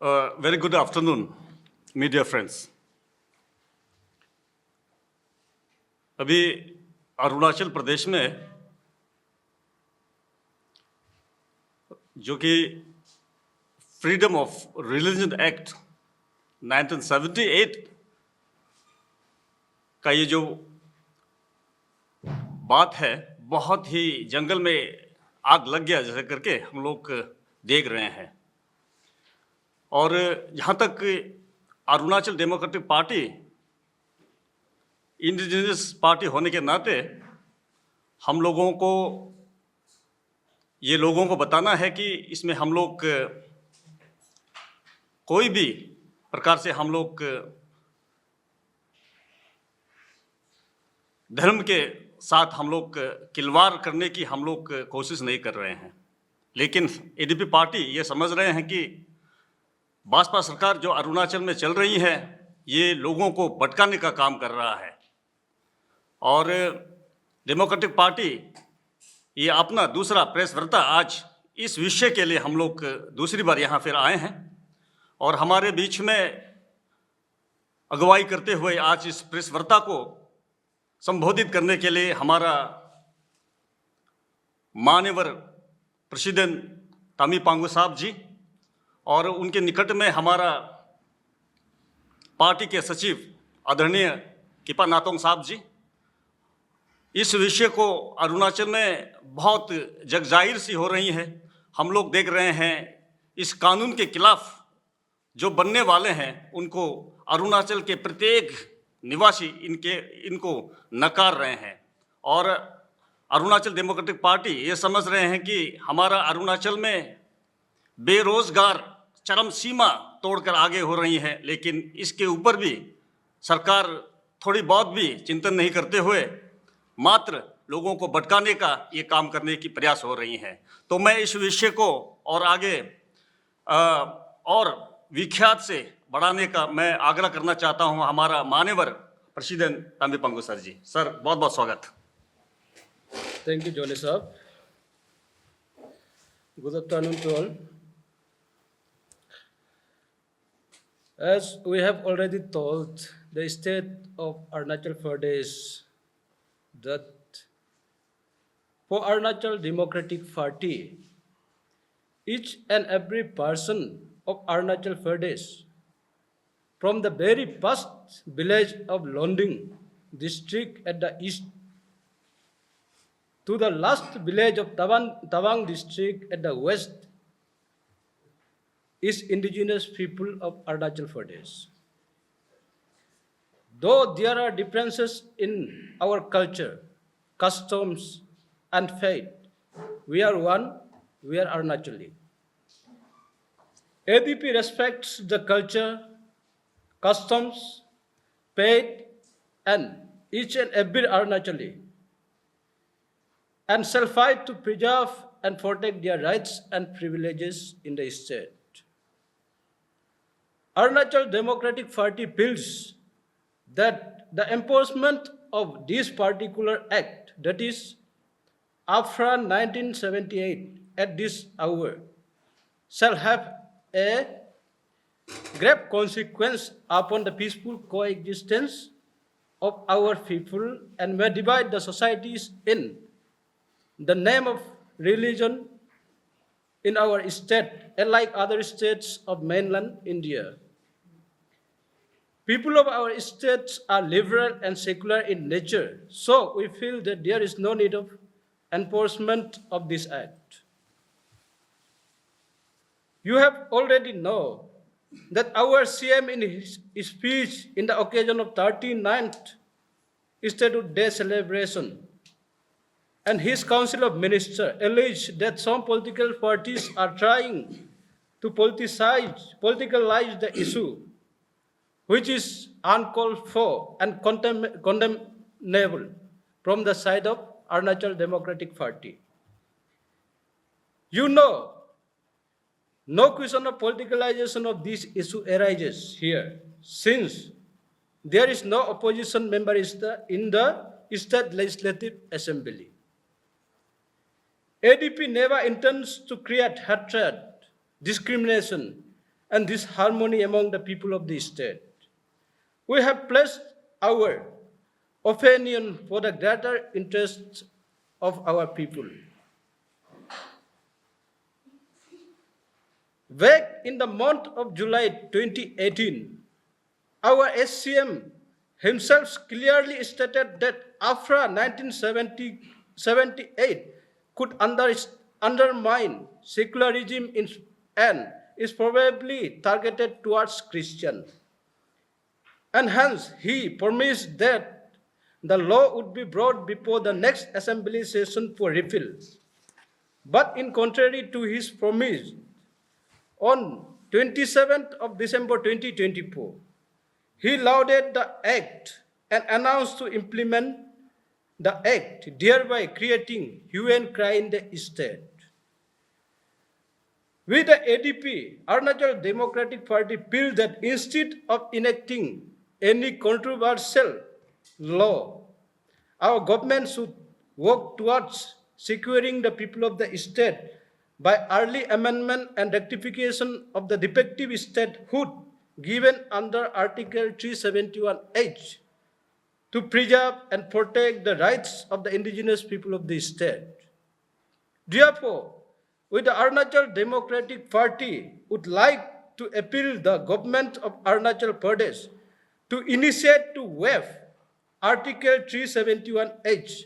Very good afternoon, media friends. अभी अरुणाचल प्रदेश में जो कि फ्रीडम ऑफ रिलीजन एक्ट 1978 का ये जो बात है, बहुत ही जंगल में आग लग गया जैसे करके हम लोग देख रहे हैं। और जहाँ तक Arunachal democratic party indigenous party होने के नाते हम लोगों को बताना है कि इसमें हम लोग कोई भी प्रकार से हम लोग धर्म के साथ हम लोग खिलवाड़ करने की हम लोग कोशिश नहीं कर रहे हैं। लेकिन एडीपी पार्टी ये समझ रहे हैं कि भाजपा सरकार जो अरुणाचल में चल रही है ये लोगों को भटकाने का काम कर रहा है। और डेमोक्रेटिक पार्टी ये अपना दूसरा प्रेस वार्ता आज इस विषय के लिए हम लोग दूसरी बार यहाँ फिर आए हैं और हमारे बीच में अगुवाई करते हुए आज इस प्रेस वार्ता को संबोधित करने के लिए हमारा मान्यवर प्रेसिडेंट तामी पांगु साहब जी और उनके निकट में हमारा पार्टी के सचिव आदरणीय किपा नातोंग साहब जी, इस विषय को अरुणाचल में बहुत जगजाहिर सी हो रही है। हम लोग देख रहे हैं इस कानून के खिलाफ जो बनने वाले हैं उनको अरुणाचल के प्रत्येक निवासी इनको नकार रहे हैं। और अरुणाचल डेमोक्रेटिक पार्टी ये समझ रहे हैं कि हमारा अरुणाचल में बेरोजगार चरम सीमा तोड़कर आगे हो रही है, लेकिन इसके ऊपर भी सरकार थोड़ी बहुत भी चिंतन नहीं करते हुए मात्र लोगों को भटकाने का ये काम करने की प्रयास हो रही हैं। तो मैं इस विषय को और आगे और विख्यात से बढ़ाने का मैं आग्रह करना चाहता हूं हमारा मान्यवर प्रेसिडेंट तामी पांगु सर जी। सर बहुत बहुत स्वागत। Thank you, Johnny Saab. Good afternoon to all. As we have already told the state of Arunachal Pradesh that for Arunachal Democratic Party, each and every person of Arunachal Pradesh, from the very first village of Londing district at the east to the last village of Tawang district at the west, is indigenous people of Arunachal Pradesh. Though there are differences in our culture, customs, and faith, we are one, we are Arunachali. ADP respects the culture, customs, faith, and each and every Arunachali, and shall fight to preserve and protect their rights and privileges in the state. Arunachal Democratic Party feels that the enforcement of this particular act, that is AFRA 1978, at this hour, shall have a grave consequence upon the peaceful coexistence of our people and may divide the societies in the name of religion in our state, unlike other states of mainland India. People of our states are liberal and secular in nature, so we feel that there is no need of enforcement of this act. You have already know that our CM in his speech in the occasion of 39th Statute Day celebration and his Council of Ministers alleged that some political parties are trying to politicalize the issue, which is uncalled for and condemnable from the side of Arunachal Democratic Party. You know, no question of politicalization of this issue arises here, since there is no opposition member in the State Legislative Assembly. ADP never intends to create hatred, discrimination, and this harmony among the people of the state. We have placed our opinion for the greater interests of our people. Back in the month of July 2018, our SCM himself clearly stated that AFRA 1978 could undermine secularism and is probably targeted towards Christians. And hence, he promised that the law would be brought before the next assembly session for repeal. But in contrary to his promise, on 27th of December 2024, he lauded the act and announced to implement the act, thereby creating hue and cry in the state. With the ADP, Arunachal Democratic Party feels that instead of enacting any controversial law, our government should work towards securing the people of the state by early amendment and rectification of the defective statehood given under Article 371H to preserve and protect the rights of the indigenous people of the state. Therefore, with the Arunachal Democratic Party would like to appeal the government of Arunachal Pradesh to initiate to waive Article 371H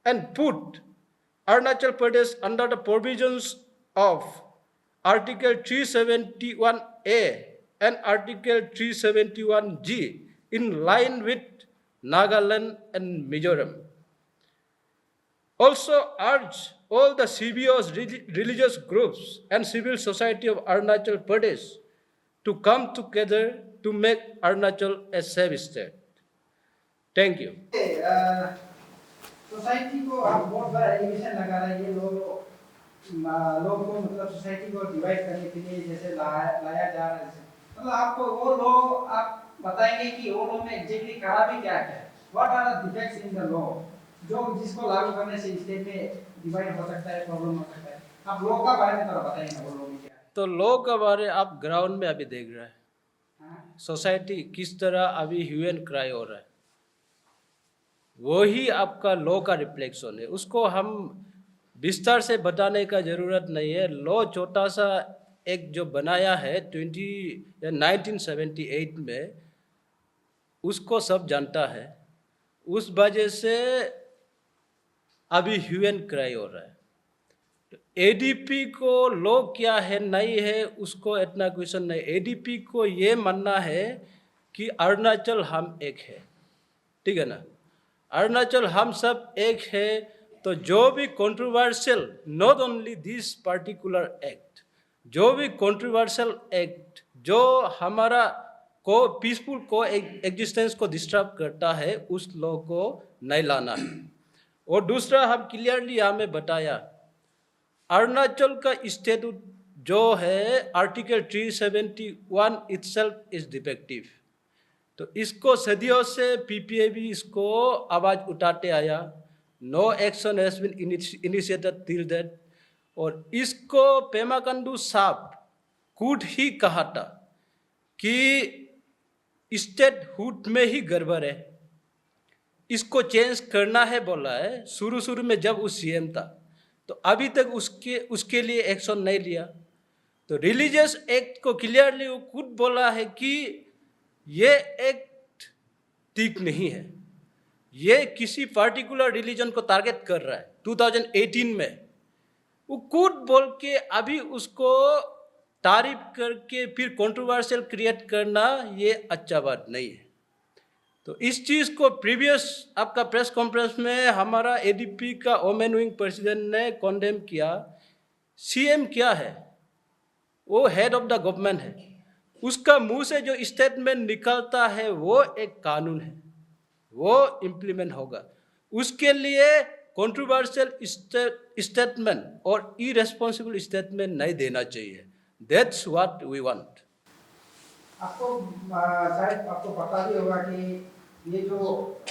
and put Arunachal Pradesh under the provisions of Article 371A and Article 371G in line with Nagaland and Mizoram. Also urge all the CBOs, religious groups and civil society of Arunachal Pradesh to come together to make Arunachal a safe state. Thank you. Society को आप बहुत बड़ा allegation लगा रहे हैं, ये लोग को मतलब सोसाइटी को डिवाइड करने के लिए जैसे लाया जा रहा है। मतलब आपको वो लोग आप बताएंगे कि वो लोग में एग्जैक्टली कहा भी क्या है, what are the defects in the law जो जिसको लागू करने से स्टेट में डिवाइड हो सकता है, प्रॉब्लम हो सकता है। आप लॉ का बारे में थोड़ा बताएंगे, वो लोग क्या है। तो लॉ का बारे आप ग्राउंड में अभी देख रहे हैं, सोसाइटी किस तरह अभी ह्यू एंड क्राई हो रहा है, वही आपका लॉ का रिफ्लेक्शन है। उसको हम विस्तार से बताने का ज़रूरत नहीं है। लॉ छोटा सा एक जो बनाया है 1978 में, उसको सब जानता है। उस वजह से अभी ह्यू एंड क्राई हो रहा है। तो एडीपी को लॉ क्या है नहीं है उसको इतना क्वेश्चन नहीं। एडीपी को ये मानना है कि अरुणाचल हम एक है, ठीक है ना। अरुणाचल हम सब एक है, तो जो भी controversial, not only this particular act, जो भी कंट्रोवर्शियल एक्ट जो हमारा को पीसफुल को एग्जिस्टेंस को डिस्टर्ब करता है, उस लॉ को नहीं लाना है। और दूसरा, हम क्लियरली हमें बताया अरुणाचल का स्टेटूट जो है आर्टिकल 371 इटसेल्फ इज डिफेक्टिव। तो इसको सदियों से पीपीए भी इसको आवाज़ उठाते आया, no action has been initiated till that. और इसको पेमा खांडू साहब खुद ही कहा था कि स्टेटहुड में ही गड़बड़ है, इसको चेंज करना है बोला है शुरू में जब वो सीएम था। तो अभी तक उसके लिए एक्शन नहीं लिया। तो रिलीजियस एक्ट को क्लियरली वो खुद बोला है कि ये एक्ट ठीक नहीं है, ये किसी पार्टिकुलर रिलीजन को टारगेट कर रहा है। 2018 में वो खुद बोल के अभी उसको तारीफ करके फिर कंट्रोवर्शियल क्रिएट करना ये अच्छा बात नहीं है। तो इस चीज़ को प्रीवियस आपका प्रेस कॉन्फ्रेंस में हमारा एडीपी का वोमेन विंग प्रेसिडेंट ने कॉन्डेम किया। सीएम क्या है, वो हेड ऑफ द गवर्नमेंट है, उसका मुंह से जो स्टेटमेंट निकलता है वो एक कानून है, वो इम्प्लीमेंट होगा। उसके लिए कंट्रोवर्शियल स्टेटमेंट और इरेस्पॉन्सिबल स्टेटमेंट नहीं देना चाहिए। That's what we want. आपको शायद आपको पता भी होगा कि ये जो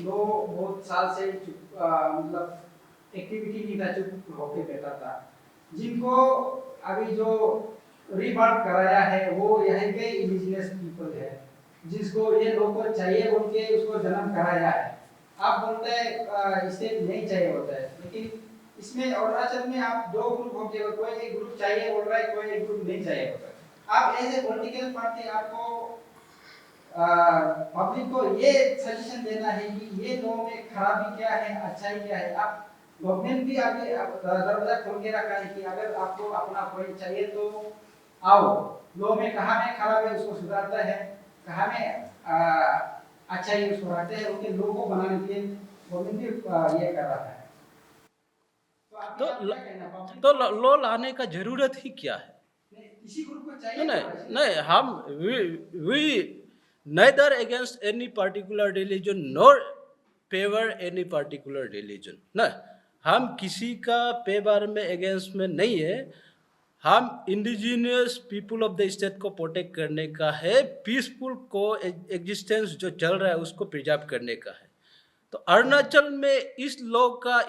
लो बहुत साल से मतलब एक्टिविटी नहीं था, चुप होके बैठा था। जिनको अभी जो रीबर्थ कराया है वो यहाँ के इंडिजिनियस पीपल है, जिसको ये लोग को चाहिए बोल के उसको जन्म कराया है। आप बोलते हैं स्टेट नहीं चाहिए होता है, लेकिन इसमें अरुणाचल में आप दो ग्रुप हो गए, कोई एक ग्रुप चाहिए बोल रहा है, कोई एक ग्रुप नहीं चाहिए होता है। आप एज ए पॉलिटिकल पार्टी आपको पब्लिक को ये सजेशन देना है कि ये लॉ में खराबी क्या है, अच्छाई क्या है। आप गवर्नमेंट भी आगे दरवाजा खोल के रखा है कि अगर आपको अपना कोई चाहिए तो आओ, लॉ में कहाँ में खराब है उसको सुधारता है, कहाँ में अच्छा ही उसको रखते हैं, उनके लोगों को बनाने के लिए गवर्नमेंट भी ये कर रहा है। तो लॉ लाने का जरूरत ही क्या है? किसी ग्रुप को चाहिए नहीं नहीं, हम we neither against any particular religion nor favor any particular religion ना, हम किसी का पेवर में अगेंस्ट में नहीं है। हम indigenous people of the state को प्रोटेक्ट करने का है, पीसफुल को एग्जिस्टेंस जो चल रहा है उसको प्रिजर्व करने का है। तो अरुणाचल में इस लॉ का